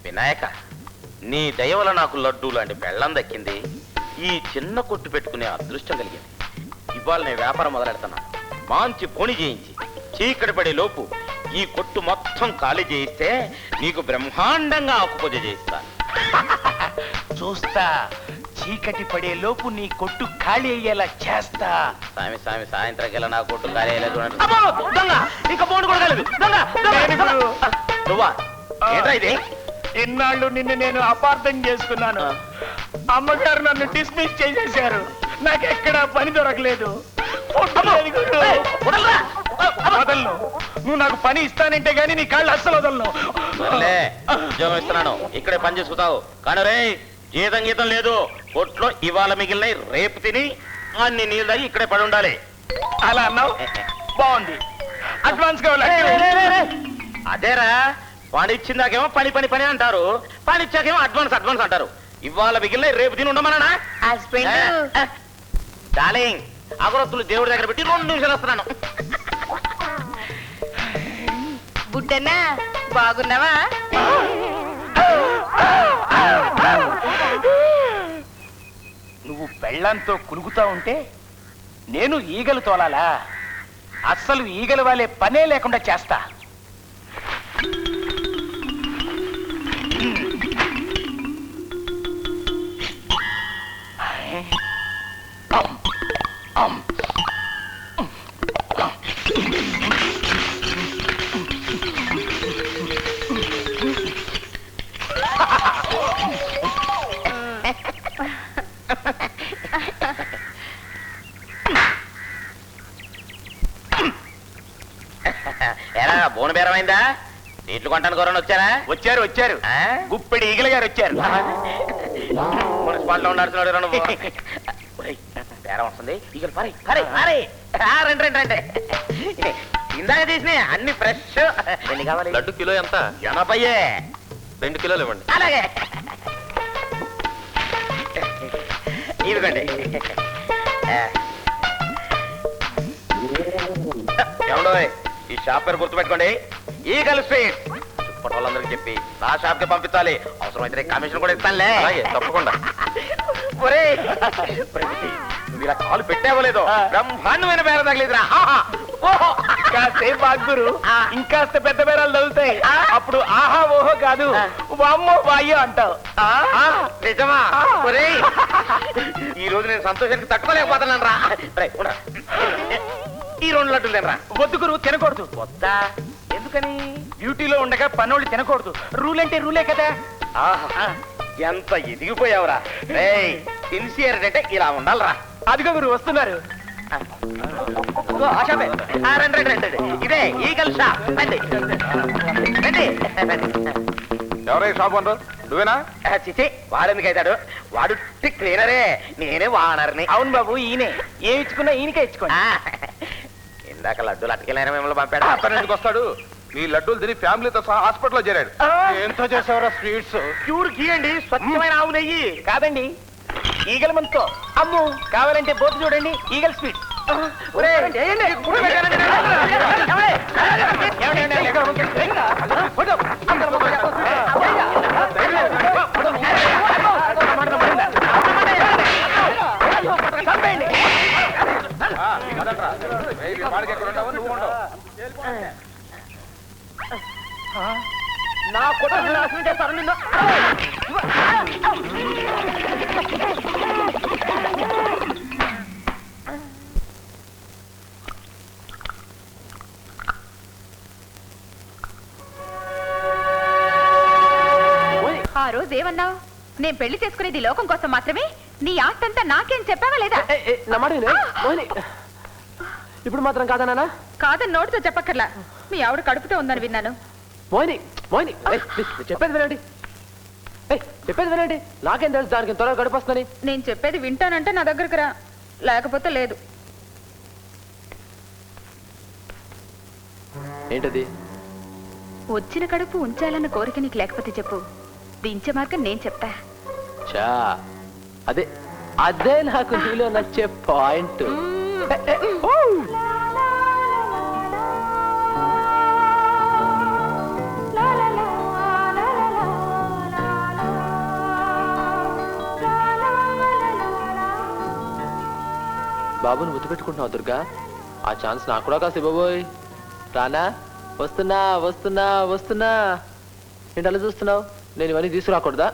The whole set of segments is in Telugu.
వినాయక, నీ దయ వల్ల నాకు లడ్డూ లాంటి బెల్లం దక్కింది. ఈ చిన్న కొట్టు పెట్టుకునే అదృష్టం కలిగింది. ఇవాళ నేను వ్యాపారం మొదలెడుతున్నాను. మంచి పోని చేయించి చీకటి పడే లోపు ఈ కొట్టు మొత్తం ఖాళీ చేయిస్తే నీకు బ్రహ్మాండంగా ఆకుపూజ చేయిస్తాను. చూస్తా, చీకటి పడే లోపు నీ కొట్టు ఖాళీ అయ్యేలా చేస్తా. స్వామి స్వామి, సాయంత్రం నా కొట్టు ఖాళీ అయ్యేలా చూడండి. ఇంకా పోను కూడా కాలేదు. నువ్వా? ఏంట్రా ఇది? ఎన్నాళ్ళు నిన్ను నేను అపార్థం చేసుకున్నాను. అమ్మగారు నన్ను డిస్మిస్ చేసేశారు. నాకెక్కడా పని దొరకలేదు. వదలను. నువ్వు నాకు పని ఇస్తానంటే గానీ నీ కాళ్ళు అస్సలు వదలను. ఉద్యోగం ఇస్తున్నాను, ఇక్కడే పని చేసుకుంటావు. కానీ రే, జీతం గీతం లేదు. కొట్లో ఇవాళ మిగిలిన రేపు తిని అన్ని నీళ్ళు తాగి ఇక్కడే పడి ఉండాలి. అలా అన్నావు, బాగుంది. అడ్వాన్స్ కావాలి. అదేరా, పని ఇచ్చిందాకేమో పని పని పని అంటారు, పని ఇచ్చాకేమో అడ్వాన్స్ అడ్వాన్స్ అంటారు. ఇవాళ మిగిలిన రేపు తిని ఉండమన్నా. డార్లింగ్, అగరత్తులు దేవుడి దగ్గర పెట్టి 2 నిమిషాలు వస్తున్నాను. బుడ్డన్నా, బాగున్నావా? నువ్వు పెళ్ళంతో కులుగుతా ఉంటే నేను ఈగలు తోలాలా? అస్సలు ఈగలు వాళ్ళే పనే లేకుండా చేస్తా. ఎలా బోను బేరమైందా? నీట్లు కొంటాను కోరని వచ్చారా? వచ్చారు వచ్చారు. గుప్పెడి ఈగల గారు వచ్చారు. మున్సిపాలిటీలో ఉండాల్సిన బేరం వస్తుంది. ఈగలు రండి రండి రండి. ఇందాక తీసినాయి అన్ని ఫ్రెష్. ఎన్ని కావాలి? లడ్డు కిలో ఎంత? 80. 2 కిలోలు ఇవ్వండి. అలాగే. ఇదిగోండి. ఏమండో, ఈ షాప్ పేరు గుర్తుపెట్టుకోండి, ఈగల్ స్వీట్. చుట్టుపక్కల వాళ్ళందరికీ చెప్పి నా షాప్ కి పంపించాలి. అవసరమైతే కమిషన్ కూడా ఇస్తానులే. తప్పకుండా. నువ్వు ఇలా కాలు పెట్టేవలేదు, బ్రహ్మాండమైన బేర తగిలిదిరా. కాసేపు బాగురు, ఇంకాస్త పెద్ద బేరాలు తగులుతాయి. అప్పుడు ఆహా ఓహో కాదు, వామ్మో వాయ్యో అంటావు. నిజమా? ఈ రోజు నేను సంతోషానికి తట్టుకోలేకపోతున్నాను రా. ఈ 2 లడ్డులు తినరా. వద్దు గురువు, తినకూడదు. వద్దా? ఎందుకని? డ్యూటీలో ఉండగా పనోళ్ళు తినకూడదు. రూల్ అంటే రూలే కదా. ఎంత ఎదిగిపోయావురా. సిన్సియర్ అంటే ఇలా ఉండాలరా. అదిగో గురువు వస్తున్నారు. రండి రండి రండి. ఇదే ఈగల్ షాప్. రండి రండి. ఎవరై షాప్ అన్నారు? నువ్వేనా? చిచి, వాడెందుకు అవుతాడు? వాడు క్లీనరే, నేనే వానర్ని. అవును బాబు, ఈయనే. ఏమి ఇచ్చుకున్నా ఈయనకే ఇచ్చుకోండి. ఇందాక లడ్డూలు అట్టుకెళ్ళైనా మిమ్మల్ని పంపాడు. అతను ఎందుకు వస్తాడు? మీ లడ్డూలు తిని ఫ్యామిలీతో సహా హాస్పిటల్లో చేరాడు. ఎంత చేసావరా స్వీట్స్? ప్యూర్ ఘీ అండి, స్వచ్ఛమైన ఆవు నెయ్యి. కాదండి, ఈగల మంతో. అమ్ము, కావాలంటే బోతు చూడండి, ఈగల్ స్వీట్. నా కొడుకు నాశనం చేస్తారు నిన్ను. ఆ రోజు ఏమన్నావు? నేను పెళ్లి చేసుకునేది లోకం కోసం మాత్రమే. నీ ఆస్తంతా నాకేం చెప్పావా లేదా? ఇప్పుడు మాత్రం కాదా నాన్న? కాదని నోటితో చెప్పక్కర్లా. మీ ఆవిడ కడుపుతో ఉందని విన్నాను. మోహిని, మోహిని, చెప్పేది వినండి. చెప్పేది వినండి. నాకేం తెలుసు దానికి త్వరగా గడిపొస్తుందని? నేను చెప్పేది వింటానంటే నా దగ్గరకు రా, లేకపోతే లేదు. ఏంటది? వచ్చిన కడుపు ఉంచాలన్న కోరిక నీకు లేకపోతే చెప్పు, దించే మార్గం నేను చెప్తా. చా, అదే అదే నాకు నీలో నచ్చే పాయింట్. బాబుని ముద్దు పెట్టుకుంటున్నావు దుర్గా. ఆ ఛాన్స్ నాకు కూడా కాస్త ఇవ్వబోయ్. రానా? వస్తున్నా వస్తున్నా వస్తున్నా. ఏంటి అలా చూస్తున్నావు? నేను ఇవన్నీ తీసుకురాకూడదా?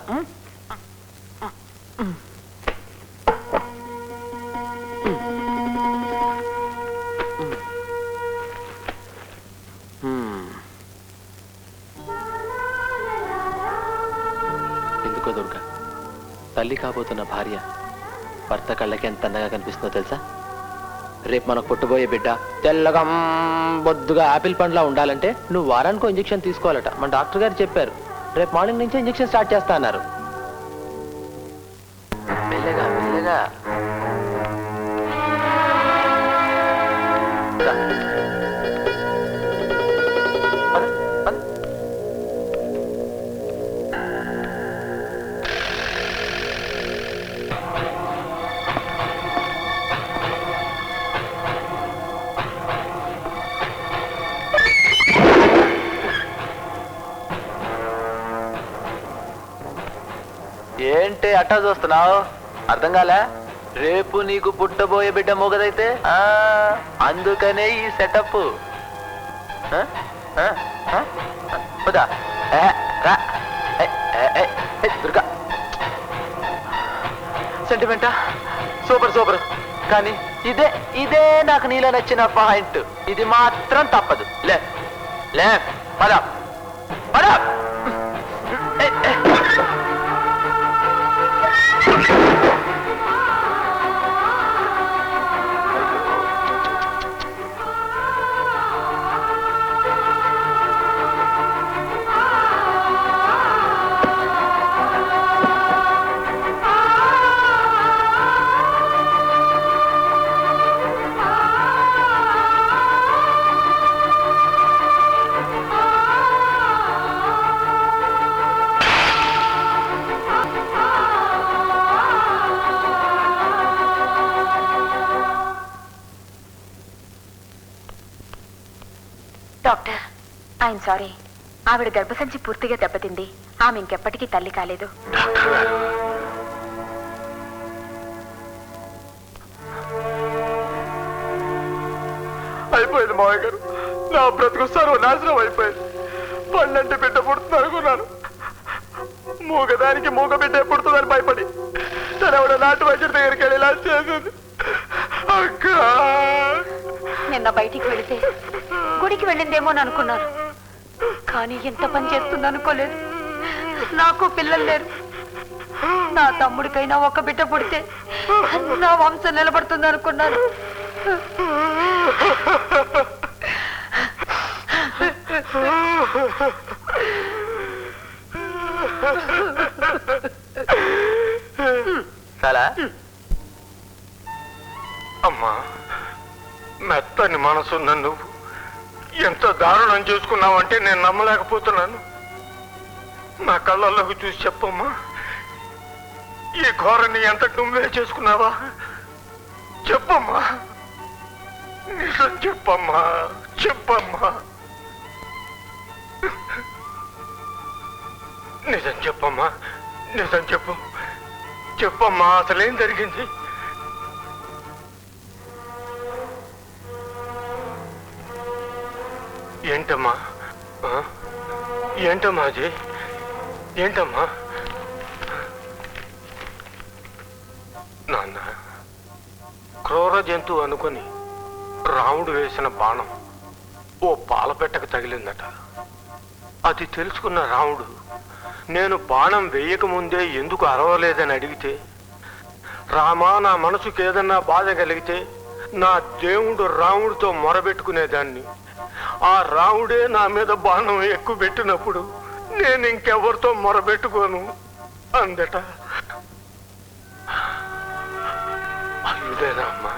ఎందుకో దుర్గా, తల్లి కాబోతున్న భార్య భర్త కళ్ళకి ఎంత అందంగా కనిపిస్తుందో తెలుసా? రేపు మనకు పుట్టబోయే బిడ్డ తెల్లగా బొద్దుగా ఆపిల్ పండ్లా ఉండాలంటే నువ్వు వారానికి ఇంజెక్షన్ తీసుకోవాలట. మన డాక్టర్ గారు చెప్పారు. రేపు మార్నింగ్ నుంచే ఇంజెక్షన్ స్టార్ట్ చేస్తా అన్నారు. మెల్లగా మెల్లగా. ఏంటి అట్టా చూస్తున్నావు? అర్థం కాలే? రేపు నీకు పుట్టబోయే బిడ్డ మొగదైతే అందుకనే ఈ సెటప్. దుర్గా సెంటిమెంటా? Super super. కానీ ఇదే ఇదే నాకు నీలో నచ్చిన పాయింట్. ఇది మాత్రం తప్పదు. లే లే పద పద. Doctor, I'm sorry. ఆవిడ గర్భసంచి పూర్తిగా దెబ్బతింది. ఆమె ఇంకెప్పటికీ తల్లి కాలేదు. అయిపోయింది మావయ్య గారు. నా బ్రతుకు సర్వనాశనం అయిపోయింది. పన్నెండు బిడ్డ పుడుతుంది అనుకున్నాను. మూగదానికి మూగ బిడ్డ పుడుతుందని భయపడి తనవిడ నాటు వైద్యుడి దగ్గరికి వెళ్ళి ఇలా చేసింది. అక్కా, నిన్న బయటికి వెళితే గుడికి వెళ్ళిందేమో అనుకున్నాను. కానీ ఎంత పని చేస్తుంది అనుకోలేదు. నాకు పిల్లలు లేరు. నా తమ్ముడికైనా ఒక బిడ్డ పుడితే నా వంశం నిలబడుతుంది అనుకున్నాను. చాలా అమ్మా, మెత్తని మనసున్న నువ్వు ఎంత దారుణం చేసుకున్నావంటే నేను నమ్మలేకపోతున్నాను. నా కళ్ళల్లోకి చూసి చెప్పమ్మా, ఈ ఘోరాన్ని ఎంత నువ్వే చేసుకున్నావా? చెప్పమ్మా, నిజం చెప్పమ్మా, చెప్పమ్మా, నిజం చెప్పమ్మా, నిజం చెప్పు, చెప్పమ్మా, అసలేం జరిగింది? ఏంటమ్మా? ఏంటమ్మా అది? ఏంటమ్మా? నాన్న, క్రూర జంతువు అనుకుని రాముడు వేసిన బాణం ఓ పాలపెట్టకు తగిలిందట. అది తెలుసుకున్న రాముడు నేను బాణం వేయకముందే ఎందుకు అరవలేదని అడిగితే, రామా, నా మనసుకు ఏదన్నా బాధ కలిగితే నా దేవుడు రాముడితో మొరబెట్టుకునేదాన్ని. ఆ రాముడే నా మీద బాణం ఎక్కువ పెట్టినప్పుడు నేను ఇంకెవరితో మొరబెట్టుకోను అందట. అయ్యుదేనా అమ్మా?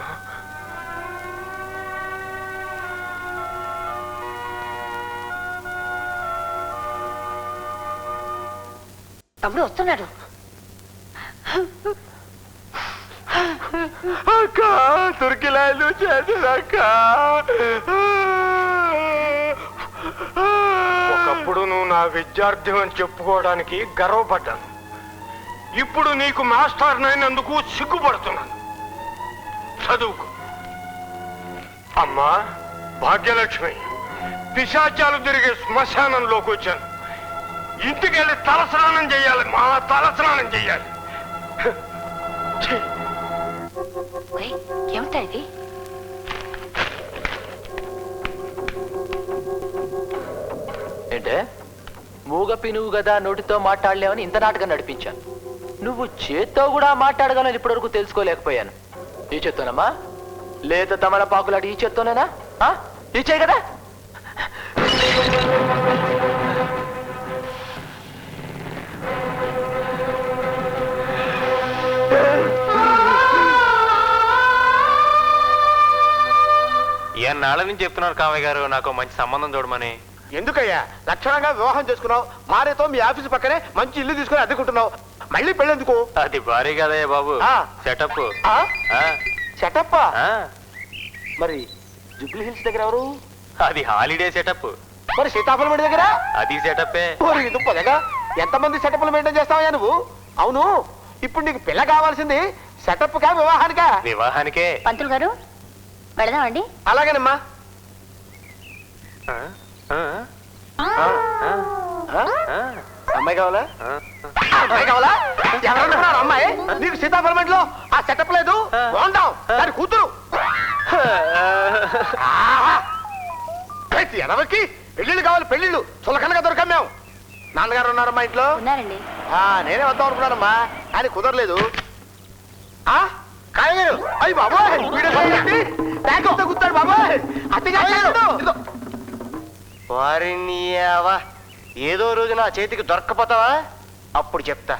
తమ్ముడు వస్తున్నాడు. అక్క, తుర్కిలాయలు చేశారక్క. ఒకప్పుడు నువ్వు నా విద్యార్థి అని చెప్పుకోవడానికి గర్వపడ్డాను. ఇప్పుడు నీకు మాస్టర్ అయినందుకు సిగ్గుపడుతున్నాను. చదువుకు. అమ్మా భాగ్యలక్ష్మి, పిశాచాలు తిరిగే శ్మశానంలోకి వచ్చాను. ఇంటికెళ్ళి తలస్నానం చెయ్యాలి, మా తలస్నానం చెయ్యాలి. ఏమిటా ఇది? ఏంటే మూగ పినువు కదా నోటితో మాట్లాడలేవని ఇంత నాటకం నడిపించాను. నువ్వు చేత్తో కూడా మాట్లాడగలని ఇప్పటివరకు తెలుసుకోలేకపోయాను. ఈ చేత్తోనమ్మా? లేత తమలపాకులాడి ఈ చేత్తోనేనా? ఈ చేయి కదా. నాళ్ళ నుంచి చెప్తున్నారు కామయ్య గారు నాకు మంచి సంబంధం చూడమని. ఎందుకయ్యా లక్షణంగా వివాహం చేసుకున్నావు, మారేతో మీ ఆఫీస్ పక్కనే మంచి ఇల్లు తీసుకుని అద్దెకుంటున్నావు, మళ్ళీ పెళ్ళెందుకు? అది భారీ కదయ్యా బాబు. ఆ. సెటప్. సెటప్ మరి జూబ్లీ హిల్స్ దగ్గర ఎవరు? అది హాలిడే సెటప్. మరి సీతాఫలమడి దగ్గర? అది సెటప్పే. దుప్పదగా ఎంతమంది సెటప్లు మెయింటైన్ చేస్తావయ్యా నువ్వు? అవును, ఇప్పుడు నీకు పిల్ల కావాల్సింది సెటప్ కా వివాహానికా? వివాహానికే. పంతులు గారు వెళదామండి. అలాగేనమ్మా. అమ్మాయి కావాలా? అమ్మాయి కావాలా? ఎవరనుకున్నారు అమ్మాయి? నీకు సీతాఫలమెంట్లో ఆ సెటప్ లేదు, బాగుంటాం దాని కూతురు. ఎనవకి పెళ్లిళ్ళు కావాలి, పెళ్లిళ్ళు చులకనగా దొరకాం మేము. నాన్నగారు ఉన్నారమ్మా ఇంట్లో? ఉన్నారండి. నేనే వద్దాం అనుకున్నానమ్మా, కానీ కుదరలేదు. కాయగారు అయ్యి బాబోయ్, కూర్తాడు బాబోయ్. వారిని ఏదో రోజు నా చేతికి దొరక్కపోతావా? అప్పుడు చెప్తా.